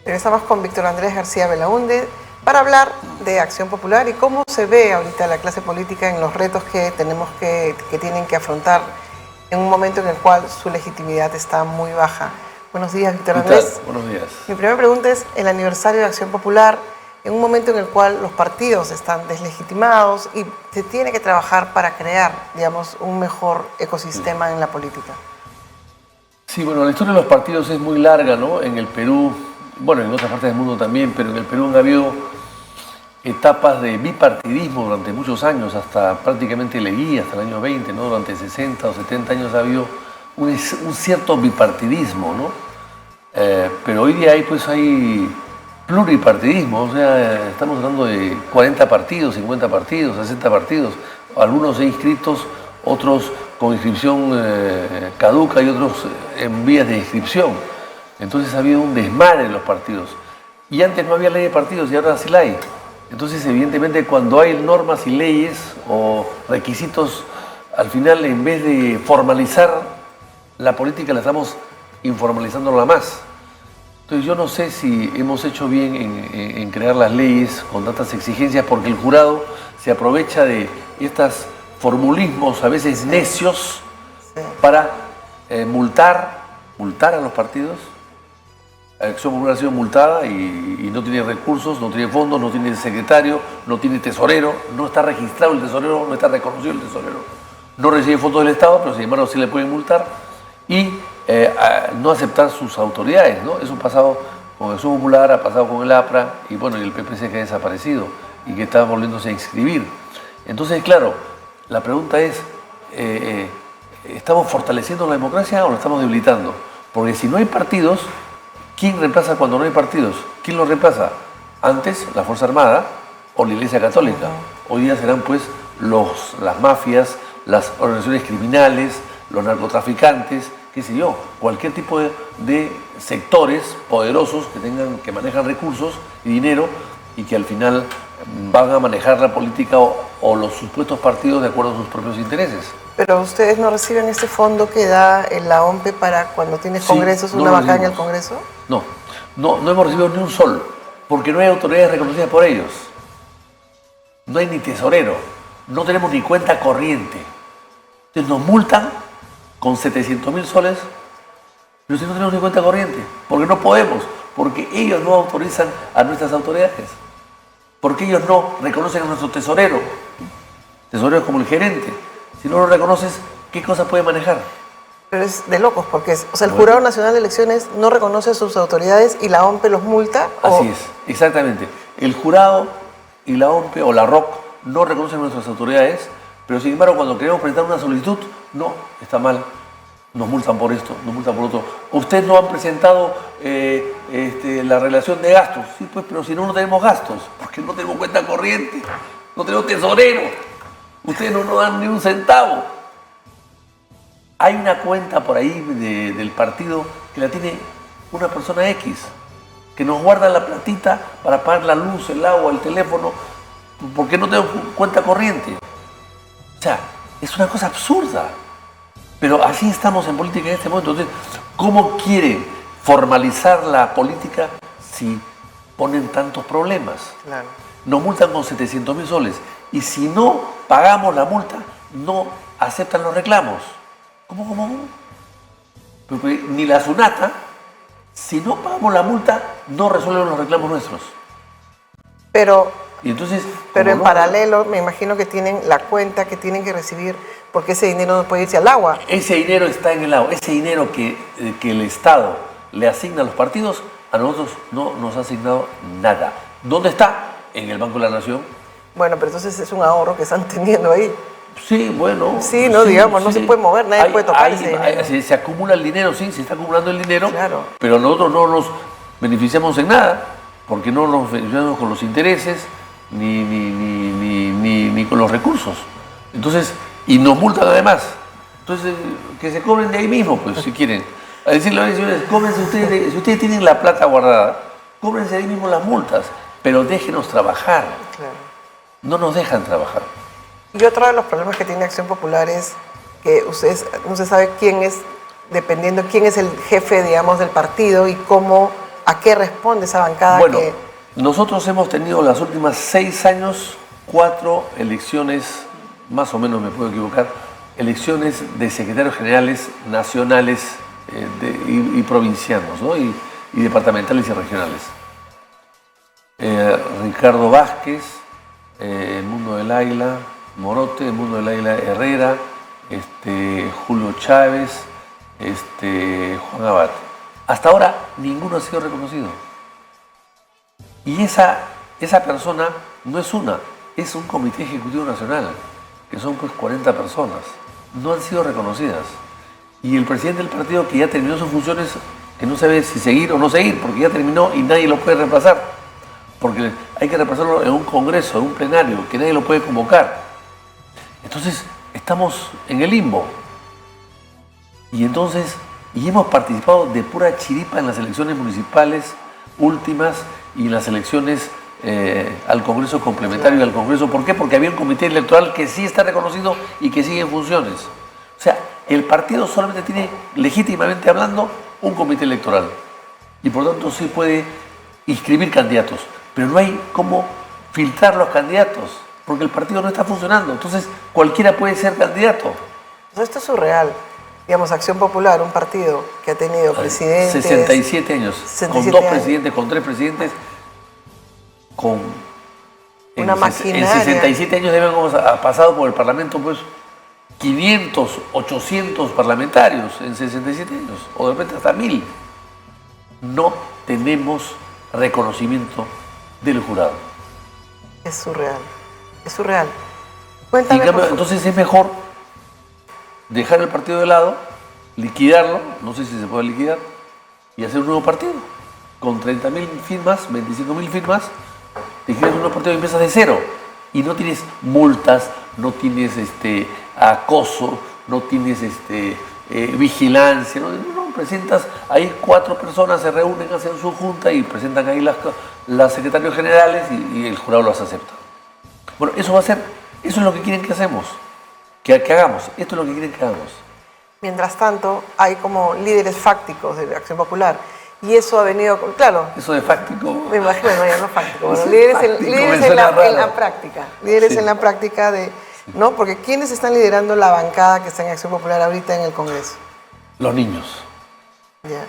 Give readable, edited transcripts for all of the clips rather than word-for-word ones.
Regresamos con Víctor Andrés García Belaúnde para hablar de Acción Popular y cómo se ve ahorita la clase política en los retos que tienen que afrontar en un momento en el cual su legitimidad está muy baja. Buenos días, Víctor Andrés. Buenos días. Mi primera pregunta es el aniversario de Acción Popular, en un momento en el cual los partidos están deslegitimados y se tiene que trabajar para crear, digamos, un mejor ecosistema en la política. Sí, bueno, la historia de los partidos es muy larga, ¿no? En el Perú, bueno, en otras partes del mundo también, pero en el Perú han habido etapas de bipartidismo durante muchos años, hasta prácticamente leí, hasta el año 20, ¿no? Durante 60 o 70 años ha habido un cierto bipartidismo, ¿no? Pero hoy día hay pluripartidismo, o sea, estamos hablando de 40 partidos, 50 partidos, 60 partidos, algunos inscritos, otros con inscripción caduca y otros en vías de inscripción. Entonces ha habido un desmadre en los partidos. Y antes no había ley de partidos y ahora sí la hay. Entonces, evidentemente, cuando hay normas y leyes o requisitos, al final, en vez de formalizar la política, la estamos informalizándola más. Entonces, yo no sé si hemos hecho bien en crear las leyes con tantas exigencias, porque el jurado se aprovecha de estos formulismos a veces necios para multar a los partidos. Acción Popular ha sido multada y no tiene recursos, no tiene fondos, no tiene secretario, no tiene tesorero, no está registrado el tesorero, no está reconocido el tesorero, no recibe fondos del Estado, pero sin embargo sí le pueden multar y no aceptar sus autoridades, ¿no? Eso ha pasado con Acción Popular, ha pasado con el APRA y bueno, y el PPC que ha desaparecido y que está volviéndose a inscribir. Entonces, claro, la pregunta es, ¿estamos fortaleciendo la democracia o la estamos debilitando? Porque si no hay partidos, ¿quién reemplaza cuando no hay partidos? ¿Quién los reemplaza? Antes, la Fuerza Armada o la Iglesia Católica. Hoy día serán pues las mafias, las organizaciones criminales, los narcotraficantes, qué sé yo, cualquier tipo de sectores poderosos que manejan recursos y dinero y que al final van a manejar la política o los supuestos partidos de acuerdo a sus propios intereses. Pero ustedes no reciben ese fondo que da la OMPE para cuando tienes congresos, una bancada en el Congreso. No hemos recibido ni un sol, porque no hay autoridades reconocidas por ellos. No hay ni tesorero, no tenemos ni cuenta corriente. Entonces nos multan con 700.000 soles, pero si no tenemos ni cuenta corriente, porque no podemos, porque ellos no autorizan a nuestras autoridades, porque ellos no reconocen a nuestro tesorero. Tesorero es como el gerente. Si no lo reconoces, ¿qué cosas puede manejar? Pero es de locos, porque el Jurado Nacional de Elecciones no reconoce a sus autoridades y la OMPE los multa. Así es, exactamente. El jurado y la OMPE o la ROC no reconocen a nuestras autoridades, pero sin embargo cuando queremos presentar una solicitud, no, está mal, nos multan por esto, nos multan por otro. Ustedes no han presentado la relación de gastos, sí, pues, pero si no tenemos gastos, porque no tenemos cuenta corriente, no tenemos tesorero, ustedes no nos dan ni un centavo. Hay una cuenta por ahí del partido que la tiene una persona X, que nos guarda la platita para pagar la luz, el agua, el teléfono, porque no tengo cuenta corriente. O sea, es una cosa absurda. Pero así estamos en política en este momento. Entonces, ¿cómo quieren formalizar la política si ponen tantos problemas? Claro. Nos multan con 700.000 soles y si no pagamos la multa, no aceptan los reclamos. ¿Cómo? Porque ni la SUNATA, si no pagamos la multa, no resuelven los reclamos nuestros. Pero entonces, en paralelo, me imagino que tienen la cuenta que tienen que recibir, porque ese dinero no puede irse al agua. Ese dinero está en el agua. Ese dinero que el Estado le asigna a los partidos, a nosotros no nos ha asignado nada. ¿Dónde está? En el Banco de la Nación. Bueno, pero entonces es un ahorro que están teniendo ahí. Sí, bueno. Sí, no, digamos, no se puede mover, nadie puede tocar ese dinero. Se acumula el dinero, sí, se está acumulando el dinero, claro. Pero nosotros no nos beneficiamos en nada, porque no nos beneficiamos con los intereses ni con los recursos. Entonces, y nos multan además. Entonces, que se cobren de ahí mismo, pues, si quieren. A decirle, oye, señores, cóbrense ustedes, si ustedes tienen la plata guardada, cóbrense ahí mismo las multas, pero déjenos trabajar. Claro. No nos dejan trabajar. Y otro de los problemas que tiene Acción Popular es que ustedes no se sabe quién es, dependiendo quién es el jefe, digamos, del partido y cómo ¿A qué responde esa bancada? Bueno, nosotros hemos tenido los últimos 6 años 4 elecciones, más o menos me puedo equivocar, elecciones de secretarios generales nacionales y provincianos, ¿no? y departamentales y regionales. Ricardo Vázquez, Mundo del Águila, Morote, Mundo del Águila Herrera, Julio Chávez, Juan Abad. Hasta ahora ninguno ha sido reconocido. Y esa persona no es una, es un comité ejecutivo nacional, que son pues 40 personas. No han sido reconocidas. Y el presidente del partido, que ya terminó sus funciones, que no sabe si seguir o no seguir, porque ya terminó y nadie lo puede reemplazar. Porque hay que reemplazarlo en un congreso, en un plenario, que nadie lo puede convocar. Entonces, estamos en el limbo. Y hemos participado de pura chiripa en las elecciones municipales últimas y en las elecciones al Congreso complementario y al Congreso. ¿Por qué? Porque había un comité electoral que sí está reconocido y que sigue en funciones. O sea, el partido solamente tiene, legítimamente hablando, un comité electoral. Y por tanto sí puede inscribir candidatos. Pero no hay cómo filtrar los candidatos, porque el partido no está funcionando. Entonces, cualquiera puede ser candidato. Esto es surreal. Digamos, Acción Popular, un partido que ha tenido presidentes... 67 años, 67 con 2 presidentes, con 3 presidentes, con... Una maquinaria. En 67 años debemos haber pasado por el Parlamento, pues, 500, 800 parlamentarios en 67 años, o de repente hasta 1000. No tenemos reconocimiento del jurado. Es surreal, es surreal. Cuéntame, entonces es mejor dejar el partido de lado, liquidarlo, no sé si se puede liquidar, y hacer un nuevo partido. Con 30.000 firmas, 25.000 firmas, te creas un nuevo partido y empiezas de cero. Y no tienes multas, no tienes acoso, no tienes vigilancia, no, presentas, ahí 4 personas se reúnen, hacen su junta y presentan ahí las secretarios generales y el jurado las acepta. Bueno, eso es lo que quieren que hagamos. Esto es lo que quieren que hagamos. Mientras tanto, hay como líderes fácticos de Acción Popular. Y eso ha venido, claro. Eso de fáctico. Me imagino, ya no fáctico. Bueno, líderes en la práctica. Líderes en la práctica ¿no? Porque ¿quiénes están liderando la bancada que está en Acción Popular ahorita en el Congreso? Los niños. Ya.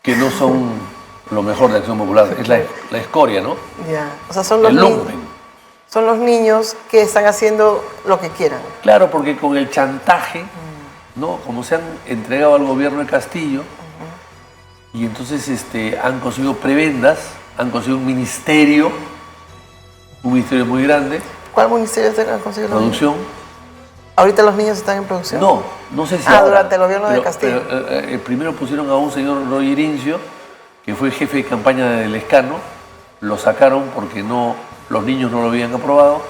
Que no son lo mejor de Acción Popular. Es la escoria, ¿no? Ya. O sea, son los niños. Son los niños que están haciendo lo que quieran. Claro, porque con el chantaje, ¿no? Como se han entregado al gobierno de Castillo, y entonces han conseguido prebendas, han conseguido un ministerio muy grande. ¿Cuál ministerio han conseguido? Producción. ¿Ahorita los niños están en producción? No sé si durante el gobierno de Castillo. Primero pusieron a un señor Roger Incio, que fue jefe de campaña de Lescano, lo sacaron porque los niños no lo habían aprobado,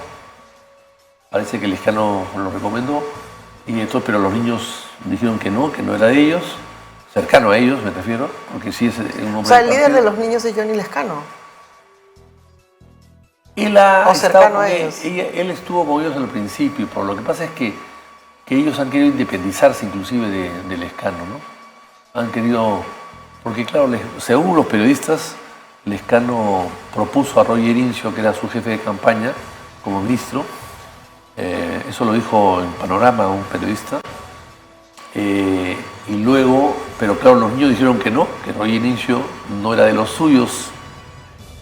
parece que Lescano lo recomendó, pero los niños dijeron que no era de ellos, cercano a ellos me refiero, porque sí es un hombre. O sea, el líder de los niños es Johnny Lescano. O cercano a ellos. Él estuvo con ellos al principio, pero lo que pasa es que ellos han querido independizarse inclusive de Lescano, ¿no? Han querido, porque claro, según los periodistas, Lescano propuso a Roger Incio, que era su jefe de campaña, como ministro. Eso lo dijo en Panorama un periodista. Y luego, pero claro, los niños dijeron que Roger Incio no era de los suyos.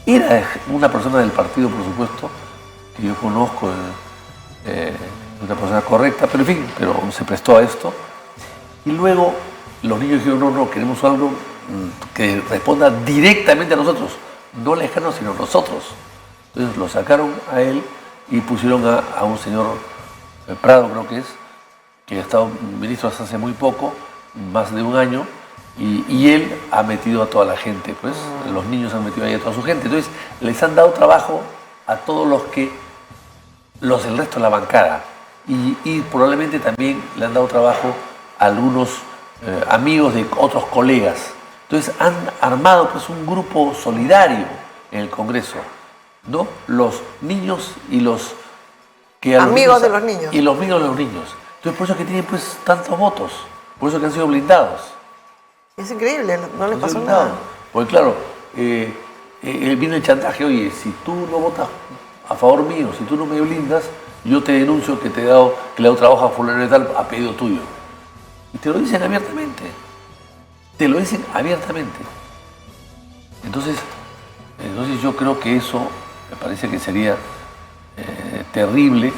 Era una persona del partido, por supuesto, que yo conozco, una persona correcta, pero en fin, pero se prestó a esto. Y luego los niños dijeron, no, queremos algo que responda directamente a nosotros, no Lescano, sino nosotros. Entonces lo sacaron a él y pusieron a un señor Prado, creo que ha estado ministro hasta hace muy poco, más de un año, y él ha metido a toda la gente, pues los niños han metido ahí a toda su gente. Entonces les han dado trabajo a todos el resto de la bancada, y probablemente también le han dado trabajo a algunos amigos de otros colegas. Entonces han armado pues un grupo solidario en el Congreso, ¿no? Los niños y los que amigos de los niños. Y los amigos de los niños. Entonces por eso es que tienen pues tantos votos, por eso es que han sido blindados. Es increíble, no les pasó nada. Porque claro, viene el chantaje, oye, si tú no votas a favor mío, si tú no me blindas, yo te denuncio que le he dado trabajo a fulano y tal a pedido tuyo. Y te lo dicen abiertamente. Te lo dicen abiertamente. Entonces yo creo que eso, me parece que sería terrible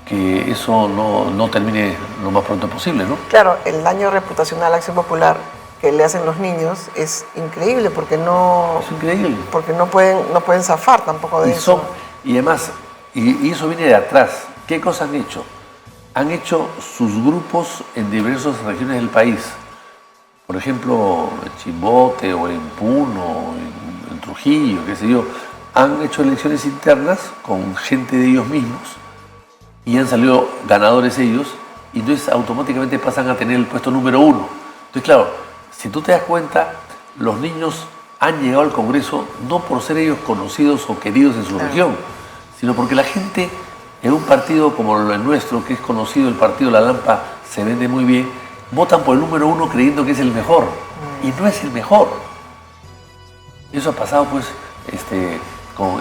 que eso no termine lo más pronto posible, ¿no? Claro, el daño reputacional a Acción Popular que le hacen los niños es increíble porque no... Es increíble. Porque no pueden zafar tampoco de eso. Y además, y eso viene de atrás. ¿Qué cosas han hecho? Han hecho sus grupos en diversas regiones del país. Por ejemplo, en Chimbote o en Puno, en Trujillo, qué sé yo. Han hecho elecciones internas con gente de ellos mismos y han salido ganadores ellos y entonces automáticamente pasan a tener el puesto número 1. Entonces, claro, si tú te das cuenta, los niños han llegado al Congreso no por ser ellos conocidos o queridos en su región, sino porque la gente en un partido como el nuestro, que es conocido, el partido La Lampa, se vende muy bien, votan por el número 1 creyendo que es el mejor. Y no es el mejor. Eso ha pasado pues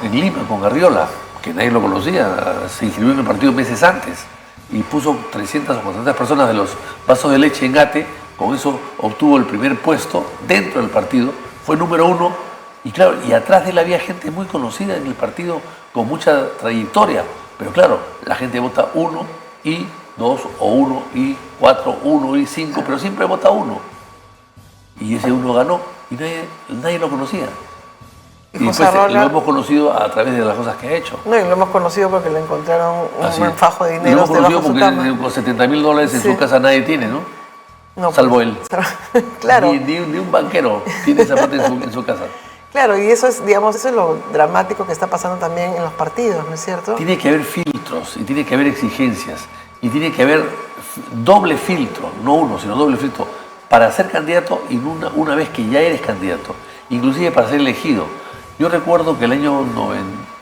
en Lima, con Arriola, que nadie lo conocía, se inscribió en el partido meses antes y puso 300 o 400 personas de los vasos de leche en Ate, con eso obtuvo el primer puesto dentro del partido, fue número 1 y claro, y atrás de él había gente muy conocida en el partido con mucha trayectoria, pero claro, la gente vota 1 y 2 o 1 y 4, 1 y 5, pero siempre vota 1 y ese 1 ganó y nadie lo conocía. Y después lo hemos conocido a través de las cosas que ha hecho. No, y lo hemos conocido porque le encontraron un buen fajo de dinero. Lo hemos conocido porque con $70.000 en su casa nadie tiene, ¿no? No, salvo él. Claro. Ni un banquero tiene esa parte en su casa. Claro, y eso es, digamos, eso es lo dramático que está pasando también en los partidos, ¿no es cierto? Tiene que haber filtros, y tiene que haber exigencias, y tiene que haber doble filtro, no uno, sino doble filtro, para ser candidato y una vez que ya eres candidato, inclusive para ser elegido. Yo recuerdo que el año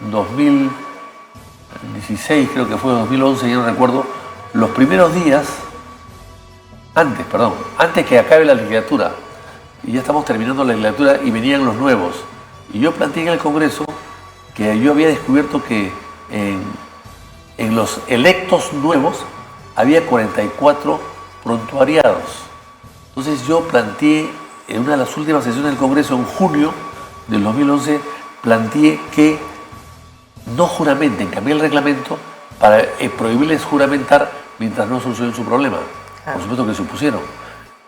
2016, creo que fue 2011, ya no recuerdo, los primeros días, antes que acabe la legislatura, y ya estamos terminando la legislatura y venían los nuevos. Y yo planteé en el Congreso que yo había descubierto que en los electos nuevos había 44 prontuariados. Entonces yo planteé en una de las últimas sesiones del Congreso en junio del 2011, planteé que no juramenten, cambié el reglamento para prohibirles juramentar mientras no solucionen su problema. Por supuesto que se opusieron.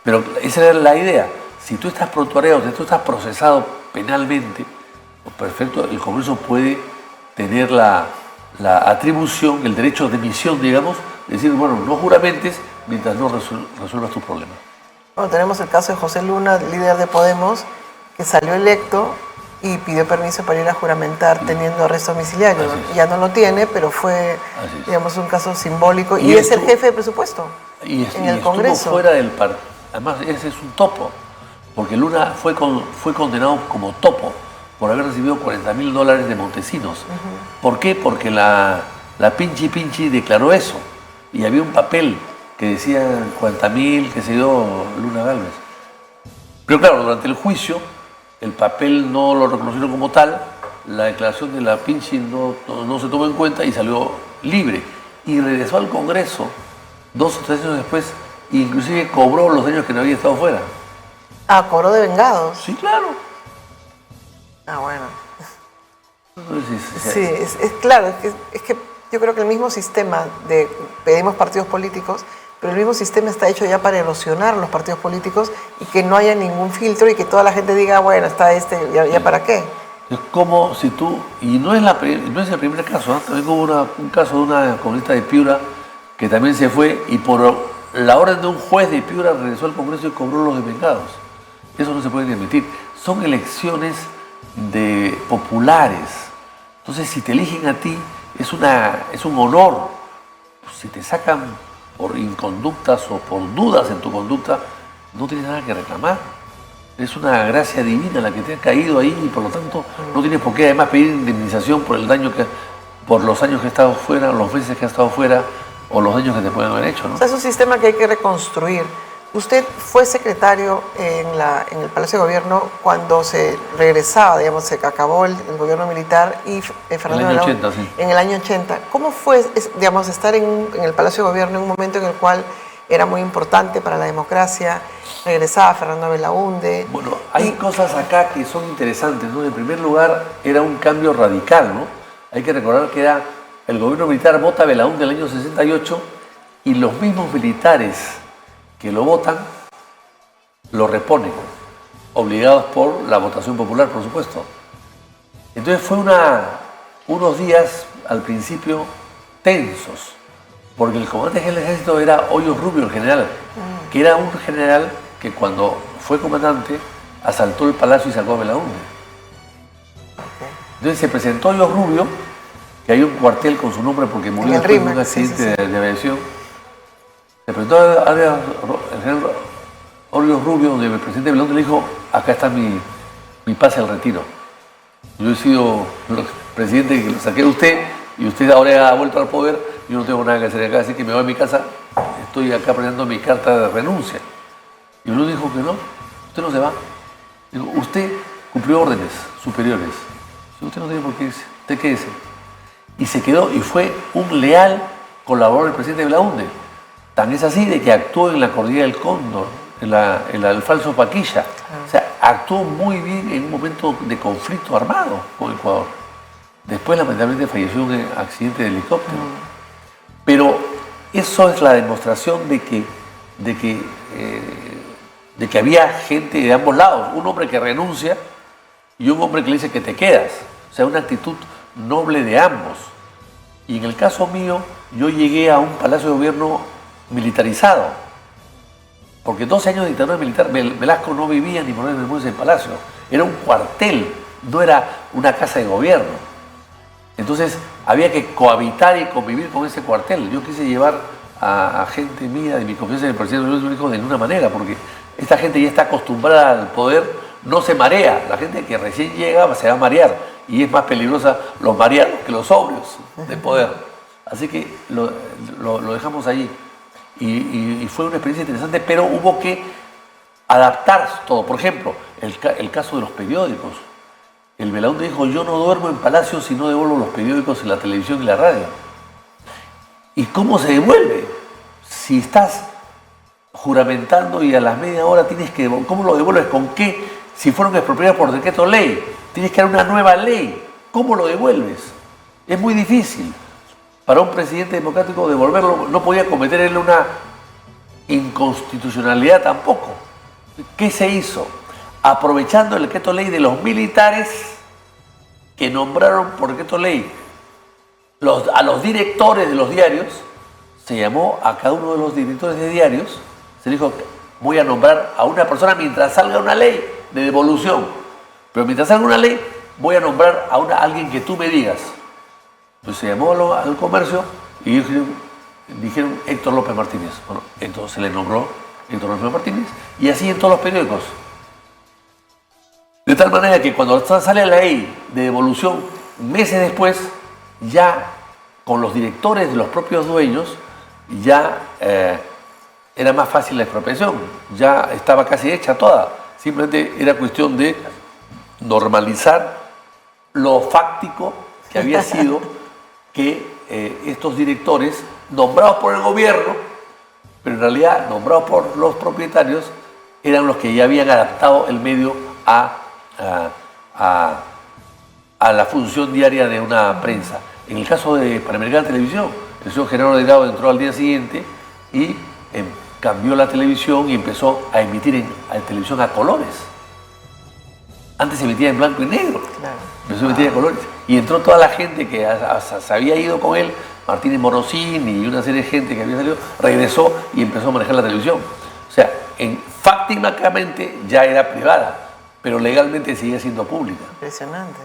Pero esa era la idea. Si tú estás prontuariado, si tú estás procesado penalmente, pues perfecto, el Congreso puede tener la atribución, el derecho de emisión, digamos, de decir, bueno, no juramentes mientras no resuelvas tu problema. Bueno, tenemos el caso de José Luna, líder de Podemos, que salió electo y pidió permiso para ir a juramentar teniendo arresto domiciliario. Ya no lo tiene, pero fue, digamos, un caso simbólico. Y es el jefe de presupuesto en el Congreso. Fuera del partido. Además, ese es un topo, porque Luna fue condenado como topo por haber recibido $40.000 de Montesinos. ¿Por qué? Porque la Pinchi declaró eso. Y había un papel que decía 40.000, que se dio Luna Gálvez. Pero claro, durante el juicio, el papel no lo reconocieron como tal, la declaración de la Pinchi no se tomó en cuenta y salió libre. Y regresó al Congreso 2 o 3 años después, e inclusive cobró los años que no había estado fuera. Ah, cobró de vengados. Sí, claro. Ah, bueno. Entonces, sí, es claro, es que yo creo que el mismo sistema de pedimos partidos políticos, pero el mismo sistema está hecho ya para erosionar los partidos políticos y que no haya ningún filtro y que toda la gente diga, bueno, está ¿ya para qué? Es como si tú, y no es el primer caso, ¿eh? También hubo un caso de una comunista de Piura que también se fue y por la orden de un juez de Piura regresó al Congreso y cobró los desvengados. Eso no se puede admitir. Son elecciones populares. Entonces, si te eligen a ti, es un honor. Si te sacan por inconductas o por dudas en tu conducta, no tienes nada que reclamar. Es una gracia divina la que te ha caído ahí y por lo tanto no tienes por qué además pedir indemnización por el daño por los años que has estado fuera, los meses que has estado fuera o los daños que te pueden haber hecho, ¿no? O sea, es un sistema que hay que reconstruir, Usted fue secretario en el Palacio de Gobierno cuando se regresaba, digamos, se acabó el gobierno militar y Fernando En el año Belaúnde 80, sí. en el año 80. ¿Cómo fue, digamos, estar en el Palacio de Gobierno en un momento en el cual era muy importante para la democracia? Regresaba Fernando Belaúnde. Bueno, hay cosas acá que son interesantes, ¿no? En primer lugar, era un cambio radical, ¿no? Hay que recordar que era el gobierno militar vota a Belaúnde en el año 68 y los mismos militares que lo votan, lo reponen, obligados por la votación popular, por supuesto. Entonces fue unos días al principio tensos, porque el comandante general del ejército era Hoyos Rubio, el general, que era un general que cuando fue comandante asaltó el palacio y sacó a Belaúnde. Entonces se presentó Hoyos Rubio, que hay un cuartel con su nombre porque murió después de un accidente de aviación. Se presentó el general Hoyos Rubio, donde el presidente Belaúnde le dijo: acá está mi pase al retiro. Yo he sido el presidente que lo saqué de usted y usted ahora ha vuelto al poder, yo no tengo nada que hacer acá, así que me voy a mi casa, estoy acá presentando mi carta de renuncia. Y uno dijo que no, usted no se va. Digo, usted cumplió órdenes superiores. Si usted no tiene por qué irse, usted quédese. Y se quedó y fue un leal colaborador del presidente Belaúnde. Tan es así de que actuó en la cordillera del Cóndor, en el falso Paquilla. O sea, actuó muy bien en un momento de conflicto armado con Ecuador. Después, lamentablemente, falleció en un accidente de helicóptero. Pero eso es la demostración de que había gente de ambos lados. Un hombre que renuncia y un hombre que le dice que te quedas. O sea, una actitud noble de ambos. Y en el caso mío, yo llegué a un palacio de gobierno militarizado. Porque 12 años de dictadura militar, Velasco no vivía ni por en el palacio. Era un cuartel, no era una casa de gobierno. Entonces había que cohabitar y convivir con ese cuartel. Yo quise llevar a gente mía de mi confianza en el presidente de ninguna manera, porque esta gente ya está acostumbrada al poder, no se marea. La gente que recién llega se va a marear y es más peligrosa los mareados que los sobrios de poder. Así que lo dejamos allí. Y fue una experiencia interesante, pero hubo que adaptar todo. Por ejemplo, el caso de los periódicos. El Belaúnde dijo: yo no duermo en Palacio si no devuelvo los periódicos en la televisión y la radio. ¿Y cómo se devuelve? Si estás juramentando y a las media hora tienes que... ¿Cómo lo devuelves? ¿Con qué? Si fueron expropiados por decreto ley, tienes que dar una nueva ley. ¿Cómo lo devuelves? Es muy difícil. Para un presidente democrático devolverlo, no podía cometer él una inconstitucionalidad tampoco. ¿Qué se hizo? Aprovechando el decreto ley de los militares que nombraron por decreto ley a los directores de los diarios, se llamó a cada uno de los directores de diarios, se dijo: voy a nombrar a una persona mientras salga una ley de devolución, pero mientras salga una ley voy a nombrar a alguien que tú me digas. Entonces se llamó al comercio y dijeron Héctor López Martínez. Bueno, entonces se le nombró Héctor López Martínez y así en todos los periódicos. De tal manera que cuando sale la ley de devolución, meses después, ya con los directores de los propios dueños, ya era más fácil la expropiación, ya estaba casi hecha toda. Simplemente era cuestión de normalizar lo fáctico que había sido que estos directores, nombrados por el gobierno, pero en realidad nombrados por los propietarios, eran los que ya habían adaptado el medio a la función diaria de una prensa. En el caso de Panamericana Televisión, el señor Gerardo Delgado entró al día siguiente y cambió la televisión y empezó a emitir en televisión a colores. Antes se emitía en blanco y negro, claro. Empezó a emitir a colores. Y entró toda la gente que se había ido con él, Martínez Morosini y una serie de gente que había salido, regresó y empezó a manejar la televisión. O sea, fácticamente ya era privada, pero legalmente seguía siendo pública. Impresionante.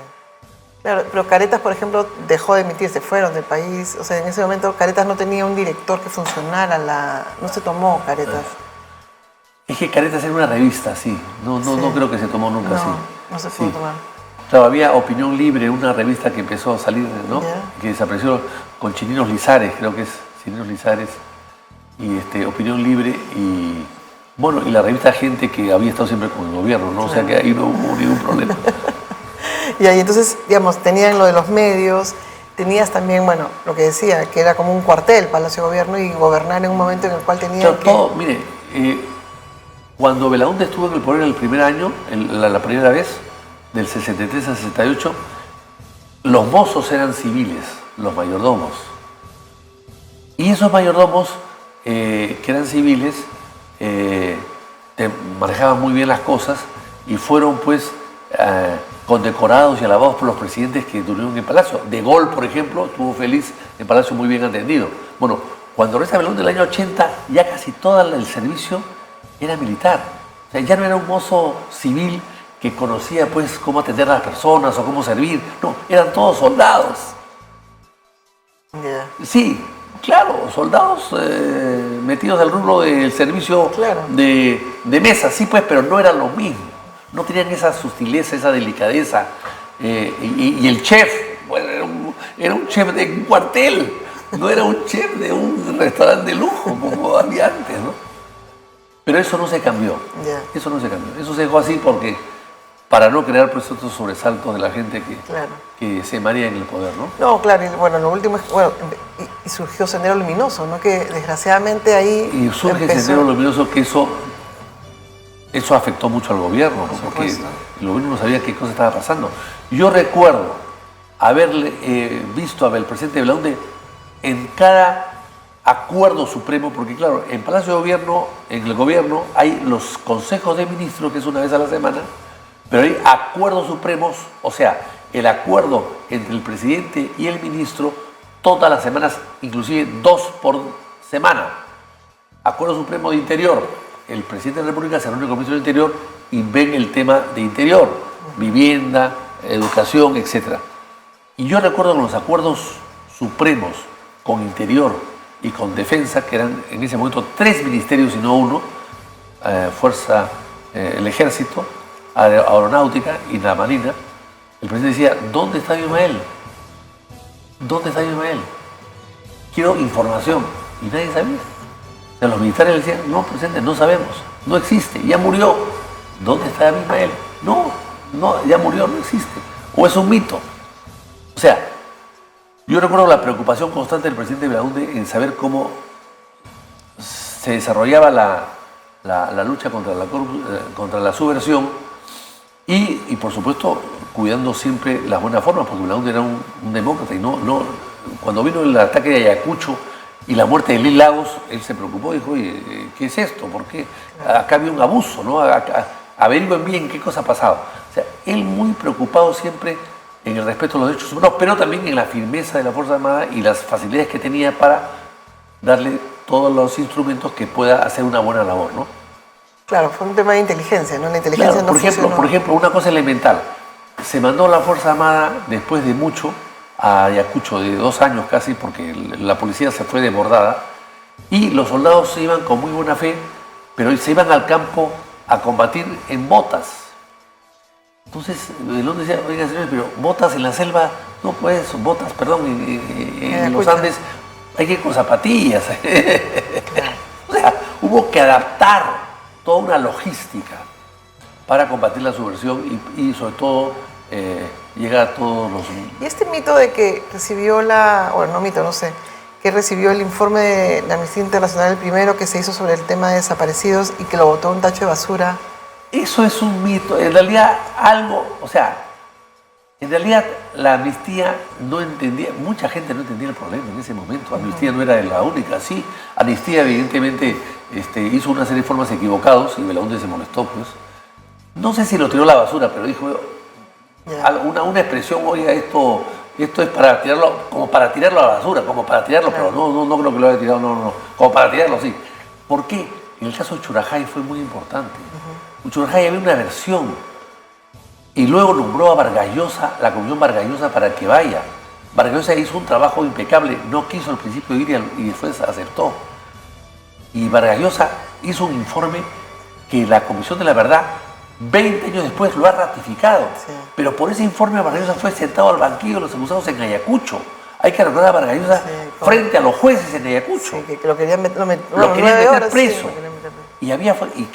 Claro, pero Caretas, por ejemplo, dejó de emitirse, fueron del país. O sea, en ese momento Caretas no tenía un director que funcionara, no se tomó Caretas. Es que Caretas era una revista, sí. No creo que se tomó nunca así. No se pudo tomar. Claro, había Opinión Libre, una revista que empezó a salir, ¿no? Yeah. Que desapareció con Chininos Lizares, creo que es Chininos Lizares, y Opinión Libre, y Bueno, y la revista Gente, que había estado siempre con el gobierno, ¿no? O sea que ahí no hubo ningún problema. Y ahí entonces, digamos, tenían lo de los medios, tenías también, bueno, lo que decía, que era como un cuartel, Palacio de Gobierno, y gobernar en un momento en el cual tenían que... Todo, mire, cuando Belaúnde estuvo en el poder el primer año, la primera vez, del 63 al 68, los mozos eran civiles, los mayordomos. Y esos mayordomos, que eran civiles, manejaban muy bien las cosas y fueron pues condecorados y alabados por los presidentes que tuvieron en Palacio. De Gaulle, por ejemplo, estuvo feliz en Palacio, muy bien atendido. Bueno, cuando regresa Belaúnde del año 80, ya casi todo el servicio era militar. O sea, ya no era un mozo civil que conocía pues cómo atender a las personas o cómo servir. No, eran todos soldados. Yeah. Sí, claro, soldados metidos al rubro del servicio de mesa, sí pues, pero no eran lo mismo. No tenían esa sutileza, esa delicadeza. Y el chef, bueno, era un chef de un cuartel, no era un chef de un restaurante de lujo como había antes, ¿no? Pero eso no se cambió. Yeah. Eso no se cambió. Eso se dejó así porque para no crear pues estos sobresaltos de la gente que se marea en el poder, ¿no? No, claro, y bueno, lo último es, bueno, y surgió Sendero Luminoso, ¿no? Que desgraciadamente ahí y surge Sendero Luminoso, que eso afectó mucho al gobierno, ¿no? Porque el gobierno no sabía qué cosa estaba pasando. Yo recuerdo haberle visto al presidente Belaúnde en cada acuerdo supremo, porque claro, en Palacio de Gobierno, en el gobierno, hay los consejos de ministros, que es una vez a la semana, pero hay acuerdos supremos, o sea, el acuerdo entre el presidente y el ministro todas las semanas, inclusive 2 por semana. Acuerdo supremo de Interior. El presidente de la República se reúne con el ministro del Interior y ven el tema de Interior, vivienda, educación, etc. Y yo recuerdo los acuerdos supremos con Interior y con Defensa, que eran en ese momento 3 ministerios y no 1, el Ejército, Aeronáutica y la Marina. El presidente decía, ¿dónde está Ismael? ¿Dónde está Ismael? Quiero información. Y nadie sabía. O sea, los militares le decían, no, presidente, no sabemos, no existe, ya murió. ¿Dónde está Ismael? No, ya murió, no existe. O es un mito. O sea, yo recuerdo la preocupación constante del presidente Belaúnde en saber cómo se desarrollaba la lucha contra la subversión y, por supuesto, cuidando siempre las buenas formas, porque Belaúnde era un demócrata y cuando vino el ataque de Ayacucho y la muerte de Lil Lagos, él se preocupó y dijo, oye, ¿qué es esto? ¿Por qué? Acá había un abuso, ¿no? Averigüen bien qué cosa ha pasado. O sea, él muy preocupado siempre en el respeto a los derechos humanos, pero también en la firmeza de la Fuerza Armada y las facilidades que tenía para darle todos los instrumentos que pueda hacer una buena labor, ¿no? Claro, fue un tema de inteligencia, ¿no? La inteligencia claro, por ejemplo, una cosa elemental. Se mandó la Fuerza Armada después de mucho a Ayacucho, de 2 años casi, porque la policía se fue desbordada, y los soldados se iban con muy buena fe, pero se iban al campo a combatir en botas. Entonces, Belaúnde decía, oiga señores, pero botas en la selva, no pues, botas, perdón, en los Andes, hay que ir con zapatillas. O sea, hubo que adaptar toda una logística para combatir la subversión y sobre todo llegar a todos los... Y este mito de que recibió que recibió el informe de la Amnistía Internacional, el primero que se hizo sobre el tema de desaparecidos y que lo botó en un tacho de basura. Eso es un mito. En realidad, en realidad la amnistía no entendía, mucha gente no entendía el problema en ese momento. Amnistía no era la única, sí. Amnistía evidentemente hizo una serie de informes equivocados y Belaúnde se molestó, pues. No sé si lo tiró a la basura, pero dijo una expresión, oiga, esto es para tirarlo, como para tirarlo a la basura, como para tirarlo, pero no creo que lo haya tirado, no, como para tirarlo, sí. ¿Por qué? En el caso de Churajay fue muy importante. En Churajay había una versión y luego nombró a Vargallosa, la Comisión Vargallosa, para que vaya. Vargallosa hizo un trabajo impecable, no quiso al principio ir y después aceptó. Y Vargallosa hizo un informe que la Comisión de la Verdad 20 años después lo ha ratificado, sí. Pero por ese informe Vargallosa fue sentado al banquillo de los acusados en Ayacucho. Hay que recordar a Vargallosa frente a los jueces en Ayacucho. Sí, que lo querían meter, meter preso. Sí, y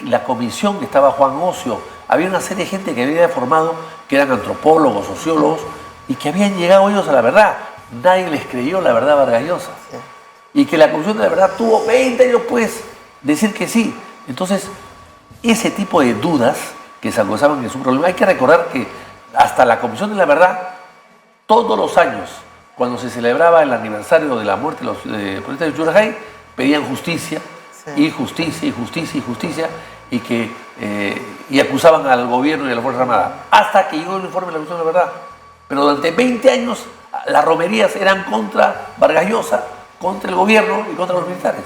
la comisión que estaba Juan Ocio, había una serie de gente que había formado, que eran antropólogos, sociólogos, y que habían llegado ellos a la verdad. Nadie les creyó la verdad a Vargas Llosa. Sí. Y que la Comisión de la Verdad tuvo 20 años, pues, decir que sí. Entonces, ese tipo de dudas que se acusaban que es un problema, hay que recordar que hasta la Comisión de la Verdad, todos los años, cuando se celebraba el aniversario de la muerte de los periodistas de Yurajay, pedían justicia, sí, y justicia, y justicia, y justicia, y acusaban al gobierno y a la Fuerza Armada, hasta que llegó el informe de la Comisión de la Verdad. Pero durante 20 años las romerías eran contra Vargas Llosa, contra el gobierno y contra los militares.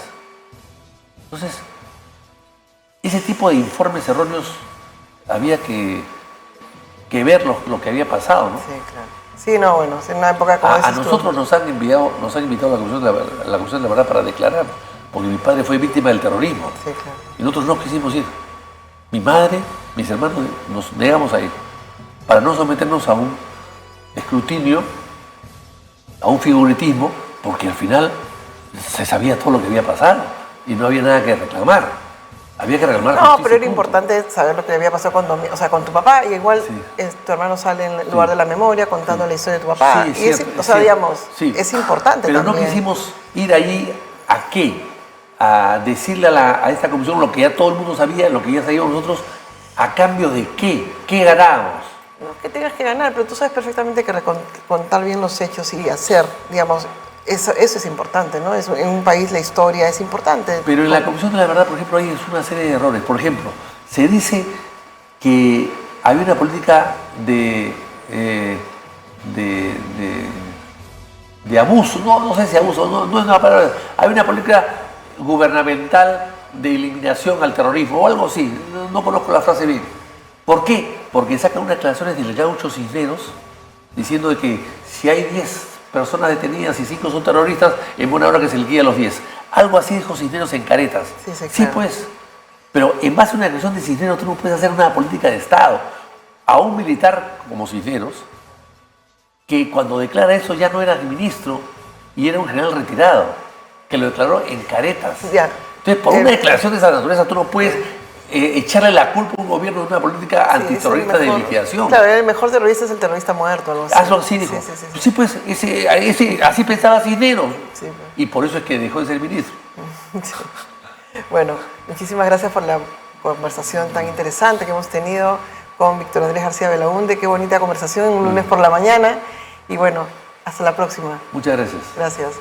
Entonces, ese tipo de informes erróneos había que ver lo que había pasado, ¿no? Sí, claro. Sí, no, bueno, en una época como esa. A nosotros nos han invitado a la Comisión de la Verdad para declarar, porque mi padre fue víctima del terrorismo. Sí, claro. Y nosotros no quisimos ir. Mi madre, mis hermanos, nos negamos a ir, para no someternos a un escrutinio, a un figuritismo, porque al final se sabía todo lo que había pasado y no había nada que reclamar. Había que reclamar justicia. No, pero era importante saber lo que había pasado con tu papá, y igual sí, tu hermano sale en el lugar de la memoria contando la historia de tu papá. Sí, y digamos, es importante pero también. No quisimos ir allí ¿a qué? A decirle a esta comisión lo que ya todo el mundo sabía, lo que ya sabíamos nosotros, ¿a cambio de qué? ¿Qué ganábamos? No es que tengas que ganar, pero tú sabes perfectamente que contar bien los hechos y hacer, digamos, eso es importante, ¿no? En un país la historia es importante. Pero en la Comisión de la Verdad, por ejemplo, hay una serie de errores. Por ejemplo, se dice que había una política de abuso, no sé si abuso, no es una palabra, hay una política gubernamental de eliminación al terrorismo o algo así, no conozco la frase bien. ¿Por qué? Porque sacan unas declaraciones del Gaucho Cisneros diciendo de que si hay 10 personas detenidas y 5 son terroristas, en buena hora que se liquide a los 10. Algo así dijo Cisneros en Caretas. Sí, pues, pero en base a una declaración de Cisneros tú no puedes hacer una política de Estado. A un militar como Cisneros, que cuando declara eso ya no era ministro y era un general retirado, que lo declaró en Caretas. Ya. Entonces, por una declaración de esa naturaleza tú no puedes echarle la culpa a un gobierno de una política antiterrorista de liquidación. Claro, el mejor terrorista es el terrorista muerto, algo así. Así dijo. Sí, pues, así pensaba Cisneros. Sí, pues. Y por eso es que dejó de ser ministro. Sí. Bueno, muchísimas gracias por la conversación tan interesante que hemos tenido con Víctor Andrés García Belaúnde. Qué bonita conversación, un lunes por la mañana. Y bueno, hasta la próxima. Muchas gracias. Gracias.